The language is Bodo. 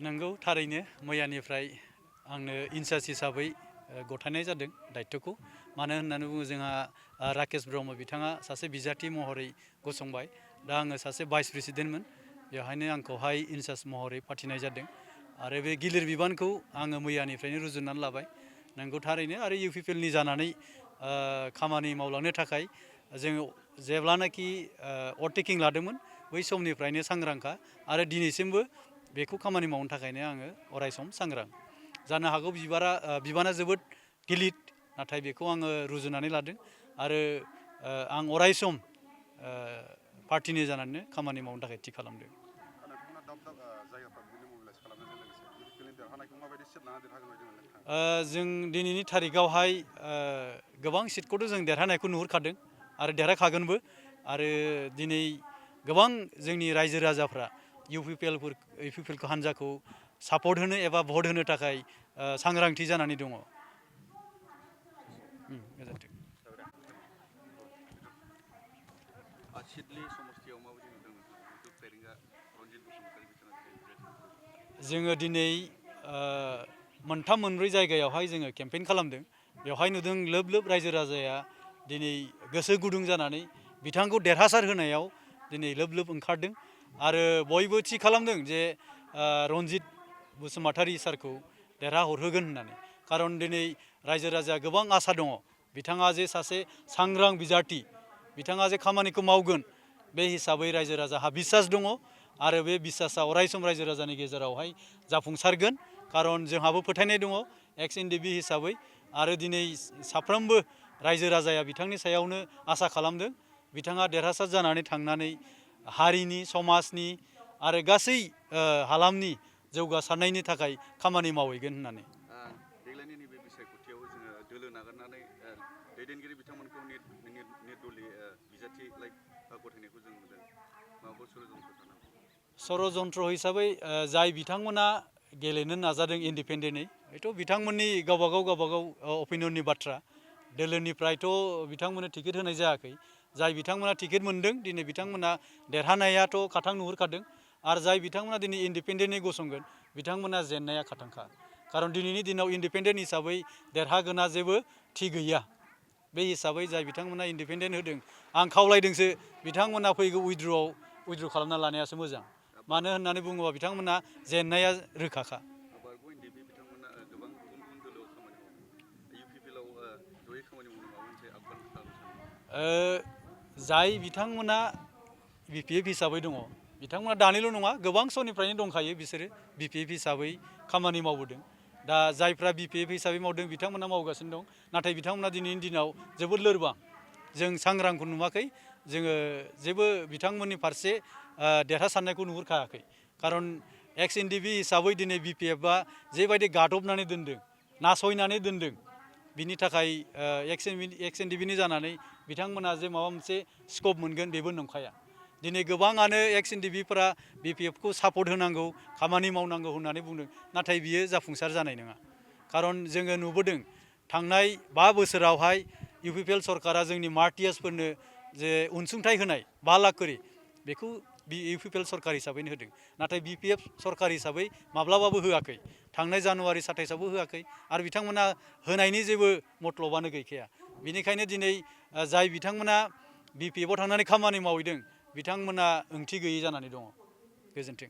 नंगौ थारैनो मैयानिफ्राय आंनो इनचार्ज हिसाबै गथायनाय जादों दायित्वखौ मानो होननानै बुङो जोंहा राकेश ब्रह्म बिथाङा सासे बिजाथि महरै गसंबाय दा आङो सासे भाइस प्रेसिडेन्टमोन बेवहायनो आंखौहाय इनचार्ज महरै फाथिनाय जादों आरो बे गिलिर बिबानखौ आङो मैयानिफ्रायनो रुजुननानै लाबाय नंगौ थारैनो आरो इउपिपिएलनि जानानै खामानि मावलांनो थाखाय जोङो जेब्लानाखि अभारटेकिं लादोंमोन बै समनिफ्रायनो सांग्रांखा आरो दिनैसिमबो बेखौ खामानि मावनो थाखायनो आङो अरायसम सांग्रां जानो हागौ बिबाना जोबोद गिलिर नाथाय बेखौ आङो रुजुनानै लादों आरो आं अरायसम पार्टिनि जानानै खामानि मावनो थाखाय थि खालामदों जों दिनैनि थारिखआवहाय गोबां सिटखौथ' जों देरहानायखौ नुहुरखादों आरो देरहाखागोनबो आरो दिनै गोबां जोंनि रायजो राजाफ्रा इउपिपिएल हान्जाखौ सापर्ट होनो एबा भट होनो थाखाय सांग्रांथि जानानै दङ। जोङो दिनै मोनथाम मोनब्रै जायगायावहाय जोङो केम्पेइन खालामदों बेवहाय नुदों लोब लोब रायजो राजाया दिनै गोसो गुदुं जानानै बिथांखौ देरहासार होनायाव दिनै लोब लोब ओंखारदों आरो बयबो थि खालामदों जे रनजित बसुमतारी सारखौ देरहाहरहोगोन होननानै खारन दिनै रायजो राजाया गोबां आसा दङ बिथाङा जे सासे सांग्रां बिजाथि बिथाङा जे खामानिखौ मावगोन बे हिसाबै रायजो राजाहा बिसास दङ आरो बे बिसासा अरायसम रायजो राजानि गेजेरावहाय जाफुंसारगोन खारन जोंहाबो फोथायनाय दङ एक्स एनडिपि हिसाबै आरो दिनै साफ्रोमबो रायजो राजाया बिथांनि सायावनो आसा खालामदों बिथाङा देरहासार जानानै थांनानै हारिनि समाजनि आरो गासै हालामनि जौगासारनायनि थाखाय खामानि मावहैगोन होननानै देग्लायनि नैबे बिसायख'थियाव जोङो दोलो नागारनानै दैदेनगिरि बिथांमोनखौ निर्दलीय बिजाथि गथायनायखौ जों नुदों माबाफोर षड़यन्त्र हिसाबै जाय बिथांमोना गेलेनो नाजादों इन्डिपेन्डेन्टै हयथ' बिथांमोननि गावबागाव अपिनियननि बाथ्रा दोलोनिफ्रायथ' बिथांमोननो टिकेट होनाय जायाखै जाय बिथांमोना टिकेट मोनदों दिनै बिथांमोना देरहानायाथ' खाथां नुहुरखादों आरो जाय बिथांमोना दिनै इन्डिपेन्डेन्टै गसंगोन बिथांमोना जेननाया खाथांखा खारन दिनैनि दिनाव इन्डिपेन्डेन्ट हिसाबै देरहागोना जेबो थि गैया बे हिसाबै जाय बिथांमोना इन्डिपेन्डेन्ट होदों आं खावलायदोंसो बिथांमोना फैगौ उइथड्र खालामना लानायासो मोजां मानो होननानै बुङोबा बिथांमोना जेननाया रोखाखा जाय बिथांमोना बिपिएफ हिसाबै दङ बिथांमोना दानिल' नङा गोबां समनिफ्रायनो दंखायो बिसोरो बिपिएफ हिसाबै खामानि मावबोदों दा जायफ्रा बिपिएफ हिसाबै मावदों बिथांमोना मावगासिनो दं नाथाय बिथांमोना दिनैनि दिनाव जोबोद लोरबां जों सांग्रांखौ नुवाखै जोङो जेबो बिथांमोननि फारसे देरहासारनायखौ नुहुरखायाखै खारन एक्स एनडिपि हिसाबै दिनै बिपिएफआ जेबायदि गादबनानै दोनदों नासयनानै दोनदों बिनि थाखाय एक्स एनडिपिनि जानानै बिथांमोना जे माबा मोनसे स्कप मोनगोन बेबो नंखाया दिनै गोबाङानो एक्स एनडिपिफोरा बिपिएफखौ सापर्ट होनांगौ खामानि मावनांगौ होननानै बुंदों नाथाय बियो जाफुंसार जानाय नङा खारन जोङो नुबोदों थांनाय 5 बोसोरावहाय इउपिपिएल सरकारा जोंनि मार्टियार्सफोरनो जे अनसुंथाइ होनाय 5 लाख करि बेखौ इउपिपिएल सरकार हिसाबैनो होदों नाथाय बिपिएफ सरकार हिसाबै माब्लाबाबो होआखै थांनाय जानुवारि 27आवबो होआखै आरो बिथांमोना होनायनि जेबो मतलबानो गैखाया बेनिखायनो दिनै जाय बिथांमोना बिपिएफआव थांनानै खामानि मावहैदों बिथांमोना ओंथि गैयै जानानै दङ गोजोन्थों